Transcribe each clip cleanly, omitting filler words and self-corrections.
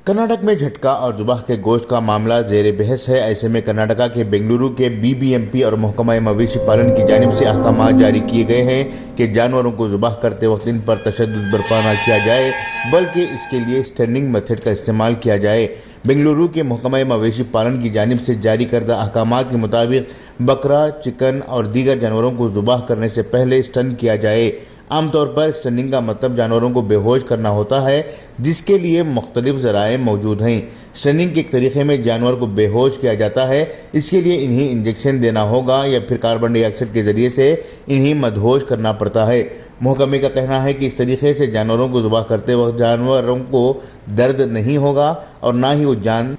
कर्नाटक में झटका और जुबाह के गोश्त का मामला जेर बहस है। ऐसे में कर्नाटका के बेंगलुरु के बीबीएमपी और महकमा मवेशी पालन की जानिब से अहकाम जारी किए गए हैं कि जानवरों को जुबाह करते वक्त इन पर तशद्दुद बर्पा न किया जाए, बल्कि इसके लिए स्टनिंग मेथड का इस्तेमाल किया जाए। बेंगलुरु के महकमा मवेशी पालन की जानिब से जारी करदा अहकाम के मुताबिक बकरा, चिकन और दीगर जानवरों को जुबाह करने से पहले स्टन किया जाए। आमतौर पर स्टनिंग का मतलब जानवरों को बेहोश करना होता है, जिसके लिए मुख्तलिफ ज़राए मौजूद हैं। स्टनिंग के तरीके में जानवर को बेहोश किया जाता है। इसके लिए इन्हें इंजेक्शन देना होगा या फिर कार्बन डाइऑक्साइड के ज़रिए से इन्हें मदहोश करना पड़ता है। महकमे का कहना है कि इस तरीके से जानवरों को ज़ुबाह करते वक्त जानवरों को दर्द नहीं होगा और ना ही वो जान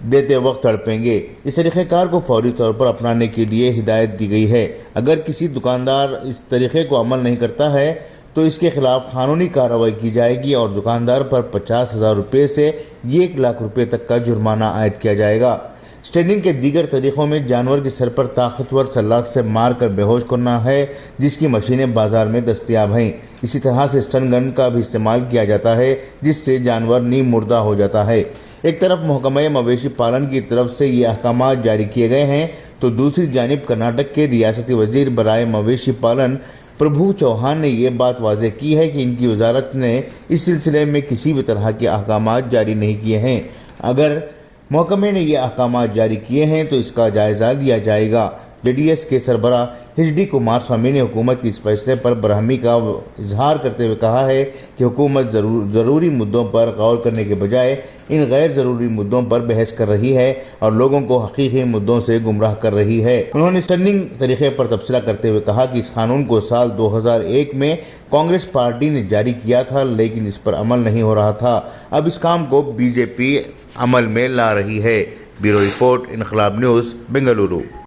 देते वक्त तड़पेंगे। इस तरीक़ेकार को फौरी तौर पर अपनाने के लिए हिदायत दी गई है। अगर किसी दुकानदार इस तरीक़े को अमल नहीं करता है तो इसके खिलाफ कानूनी कार्रवाई की जाएगी और दुकानदार पर 50,000 रुपये से 1 लाख रुपये तक का जुर्माना आयद किया जाएगा। स्टनिंग के दीगर तरीक़ों में जानवर के सर पर ताकतवर सलाख से मार कर बेहोश करना है, जिसकी मशीनें बाजार में दस्तयाब हैं। इसी तरह से स्टन गन का भी इस्तेमाल किया जाता है, जिससे जानवर नीम मुर्दा हो जाता है। एक तरफ महकमा मवेशी पालन की तरफ से ये अहकाम जारी किए गए हैं, तो दूसरी जानिब कर्नाटक के रियासती वजीर बराए मवेशी पालन प्रभु चौहान ने यह बात वाज़ेह की है कि इनकी वजारत ने इस सिलसिले में किसी भी तरह के अहकाम जारी नहीं किए हैं। अगर महकमे ने यह अहकाम जारी किए हैं तो इसका जायज़ा लिया जाएगा। जेडीएस के सरबराह एच डी कुमारस्वामी ने हुकूमत के इस फैसले पर बरहमी का इजहार करते हुए कहा है कि हुकूमत ज़रूरी मुद्दों पर गौर करने के बजाय इन गैर ज़रूरी मुद्दों पर बहस कर रही है और लोगों को हकीकी मुद्दों से गुमराह कर रही है। उन्होंने स्टनिंग तरीके पर तबसरा करते हुए कहा कि इस कानून को साल 2001 में कांग्रेस पार्टी ने जारी किया था, लेकिन इस पर अमल नहीं हो रहा था। अब इस काम को बीजेपी अमल में ला रही है। ब्यूरो रिपोर्ट, इनकलाब न्यूज़, बेंगलुरु।